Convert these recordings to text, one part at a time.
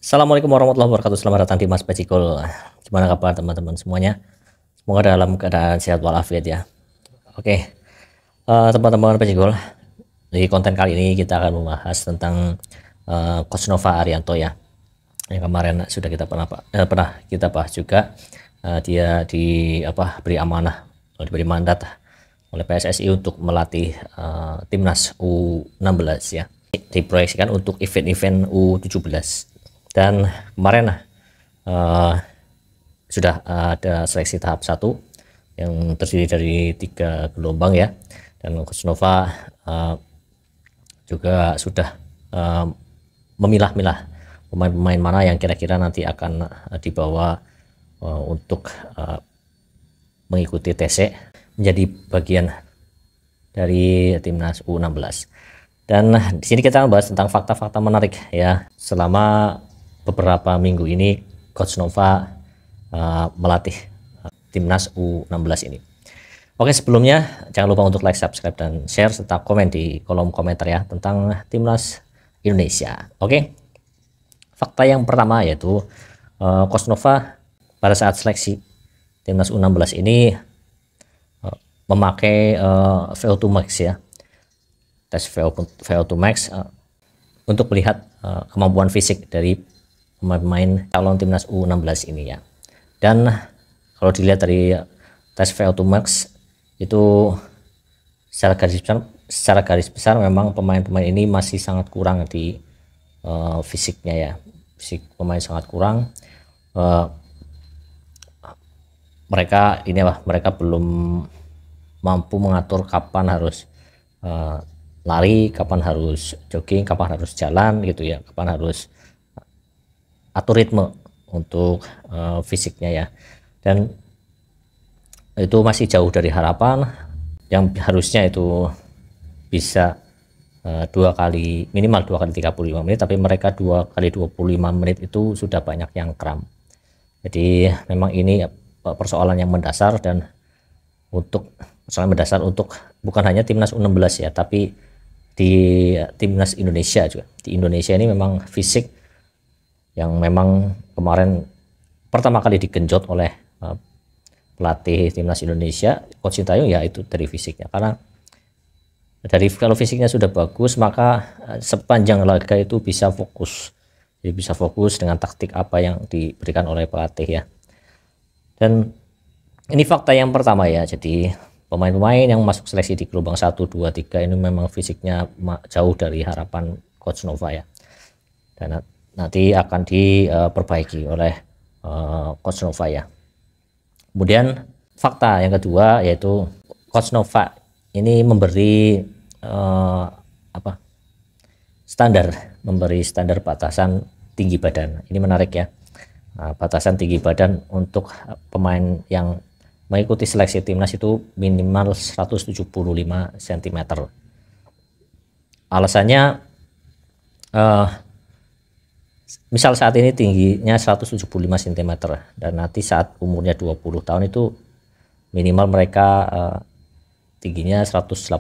Assalamualaikum warahmatullahi wabarakatuh. Selamat datang di Mas Bajikul. Gimana kabar teman-teman semuanya? Semoga dalam keadaan sehat walafiat ya. Oke, teman-teman Bajikul, di konten kali ini kita akan membahas tentang Coach Nova Arianto ya. Yang kemarin sudah kita pernah kita bahas juga. Dia diberi amanah, diberi mandat oleh PSSI untuk melatih timnas U16 ya. Diproyeksikan untuk event-event U17. Dan kemarin sudah ada seleksi tahap 1 yang terdiri dari 3 gelombang ya, dan Coach Nova juga sudah memilah-milah pemain-pemain mana yang kira-kira nanti akan dibawa untuk mengikuti TC menjadi bagian dari timnas U16. Dan di sini kita membahas tentang fakta-fakta menarik ya. Selama beberapa minggu ini Coach Nova melatih timnas U16 ini. Oke, sebelumnya jangan lupa untuk like, subscribe, dan share serta komen di kolom komentar ya tentang timnas Indonesia. Oke, fakta yang pertama yaitu Coach Nova pada saat seleksi timnas U16 ini memakai VO2 max ya, tes VO2 max untuk melihat kemampuan fisik dari pemain calon timnas U16 ini ya. Dan kalau dilihat dari tes VO2 max itu secara garis besar memang pemain-pemain ini masih sangat kurang di fisiknya ya. Fisik pemain sangat kurang. Mereka belum mampu mengatur kapan harus lari, kapan harus jogging, kapan harus jalan gitu ya, kapan harus atur ritme untuk fisiknya ya. Dan itu masih jauh dari harapan yang harusnya itu bisa minimal 2 kali 35 menit, tapi mereka 2 kali 25 menit itu sudah banyak yang kram. Jadi memang ini persoalan yang mendasar, dan persoalan mendasar untuk bukan hanya timnas U16 ya, tapi di timnas Indonesia juga. Di Indonesia ini memang fisik yang memang kemarin pertama kali digenjot oleh pelatih timnas Indonesia Coach Sintayong, ya itu dari fisiknya. Karena kalau fisiknya sudah bagus, maka sepanjang laga itu bisa fokus. Jadi bisa fokus dengan taktik apa yang diberikan oleh pelatih ya. Dan ini fakta yang pertama ya. Jadi pemain-pemain yang masuk seleksi di gelombang 1, 2, 3 ini memang fisiknya jauh dari harapan Coach Nova ya. Dan nanti akan diperbaiki oleh Coach Nova ya. Kemudian fakta yang kedua yaitu Coach Nova ini memberi standar batasan tinggi badan. Ini menarik ya. Batasan tinggi badan untuk pemain yang mengikuti seleksi timnas itu minimal 175 cm. Alasannya misal saat ini tingginya 175 cm dan nanti saat umurnya 20 tahun itu minimal mereka tingginya 180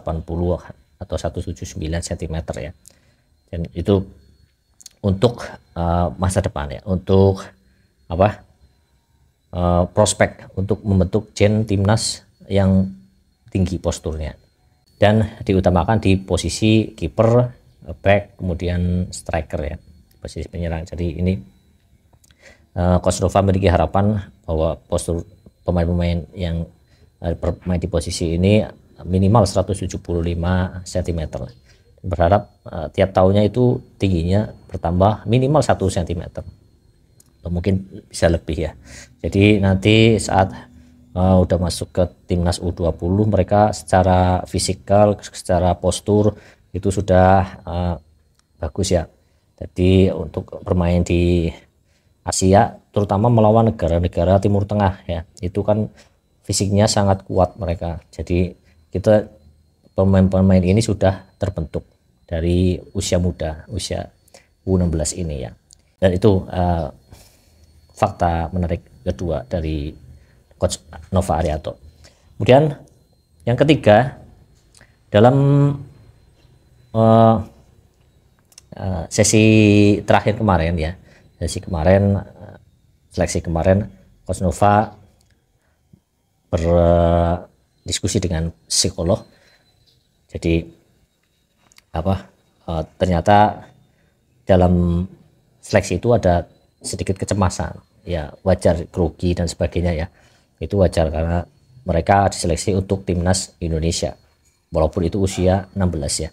atau 179 cm ya. Dan itu untuk masa depan ya, untuk prospek untuk membentuk gen timnas yang tinggi posturnya, dan diutamakan di posisi kiper, back, kemudian striker ya, posisi penyerang. Jadi ini Coach Nova memiliki harapan bahwa postur pemain-pemain yang bermain di posisi ini minimal 175 cm. Berharap tiap tahunnya itu tingginya bertambah minimal 1 cm, atau mungkin bisa lebih ya. Jadi nanti saat udah masuk ke timnas U20, mereka secara fisikal, secara postur itu sudah bagus ya. Jadi untuk bermain di Asia, terutama melawan negara-negara Timur Tengah ya, itu kan fisiknya sangat kuat mereka. Jadi kita pemain-pemain ini sudah terbentuk dari usia muda, usia U16 ini ya. Dan itu fakta menarik kedua dari Coach Nova Arianto. Kemudian yang ketiga, dalam sesi terakhir kemarin ya, seleksi kemarin Coach Nova berdiskusi dengan psikolog. Jadi ternyata dalam seleksi itu ada sedikit kecemasan, ya wajar, grogi dan sebagainya ya, itu wajar karena mereka diseleksi untuk timnas Indonesia walaupun itu usia 16 ya.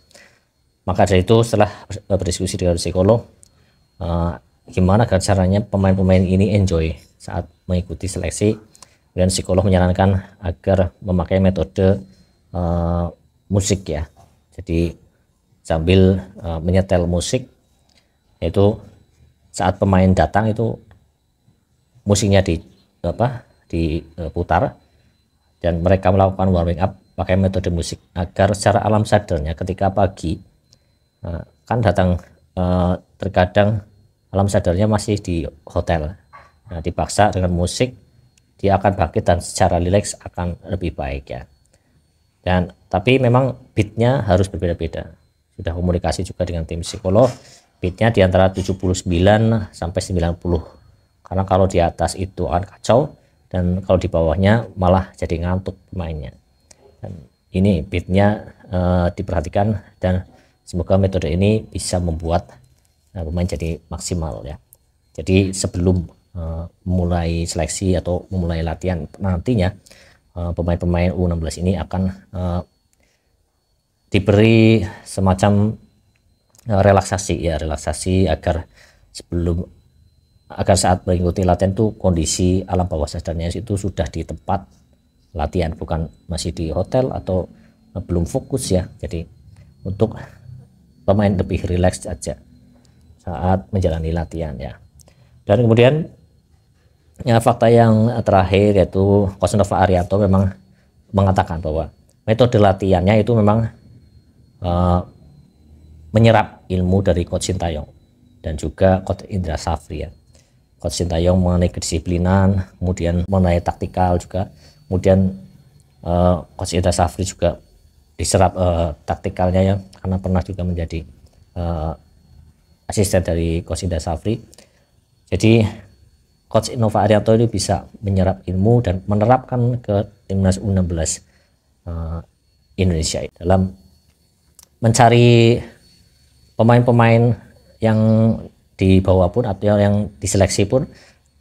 Maka dari itu setelah berdiskusi dengan psikolog, gimana caranya pemain-pemain ini enjoy saat mengikuti seleksi, dan psikolog menyarankan agar memakai metode musik ya. Jadi sambil menyetel musik, yaitu saat pemain datang itu musiknya diputar dan mereka melakukan warming up pakai metode musik agar secara alam sadarnya ketika pagi kan datang, terkadang alam sadarnya masih di hotel, dipaksa dengan musik dia akan bangkit dan secara rileks akan lebih baik ya. Dan tapi memang beatnya harus berbeda-beda, sudah komunikasi juga dengan tim psikolog, beatnya di antara 79 sampai 90, karena kalau di atas itu akan kacau dan kalau di bawahnya malah jadi ngantuk pemainnya. Dan ini beatnya diperhatikan dan semoga metode ini bisa membuat pemain jadi maksimal ya. Jadi sebelum memulai seleksi atau memulai latihan nantinya, pemain-pemain U16 ini akan diberi semacam relaksasi agar saat mengikuti latihan itu kondisi alam bawah sadarnya itu sudah di tempat latihan, bukan masih di hotel atau belum fokus ya. Jadi untuk pemain lebih rileks saja saat menjalani latihan ya. Dan kemudian ya, fakta yang terakhir yaitu Coach Nova Arianto memang mengatakan bahwa metode latihannya itu memang menyerap ilmu dari Coach Sintayong dan juga Coach Indra Safri ya. Coach Sintayong mengenai kedisiplinan, kemudian mengenai taktikal juga, kemudian Coach Indra Safri juga diserap taktikalnya ya, karena pernah juga menjadi asisten dari Coach Indra Safri. Jadi Coach Nova Arianto ini bisa menyerap ilmu dan menerapkan ke timnas U16 Indonesia dalam mencari pemain-pemain yang dibawa pun atau yang diseleksi pun,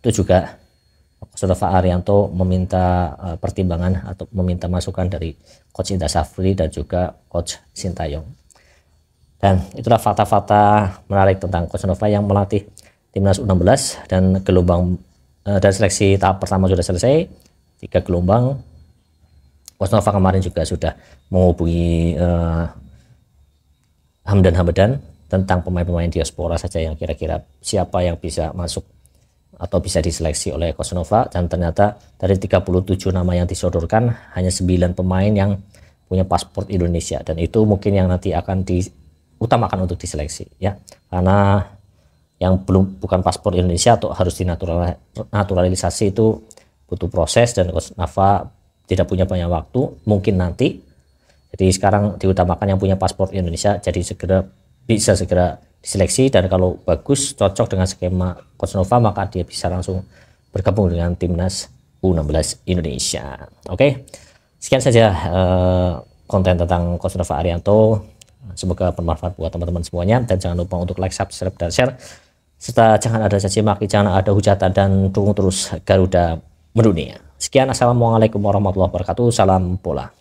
itu juga Coach Nova Arianto meminta pertimbangan atau meminta masukan dari Coach Indra Safri dan juga Coach Sintayong. Dan itulah fakta-fakta menarik tentang Coach Nova yang melatih timnas U16, dan gelombang dan seleksi tahap pertama sudah selesai, 3 gelombang. Coach Nova kemarin juga sudah menghubungi Hamdan tentang pemain-pemain diaspora saja yang kira-kira siapa yang bisa masuk atau bisa diseleksi oleh Coach Nova, dan ternyata dari 37 nama yang disodorkan hanya 9 pemain yang punya paspor Indonesia, dan itu mungkin yang nanti akan diutamakan untuk diseleksi ya, karena yang bukan paspor Indonesia atau harus dinaturalisasi itu butuh proses dan Coach Nova tidak punya banyak waktu mungkin nanti. Jadi sekarang diutamakan yang punya paspor Indonesia, jadi bisa segera diseleksi, dan kalau bagus cocok dengan skema Coach Nova maka dia bisa langsung bergabung dengan timnas U16 Indonesia. Oke, sekian saja konten tentang Coach Nova Arianto, semoga bermanfaat buat teman-teman semuanya, dan jangan lupa untuk like, subscribe, dan share, serta jangan ada caci maki, jangan ada hujatan, dan dukung terus Garuda mendunia. Sekian, assalamualaikum warahmatullahi wabarakatuh, salam bola.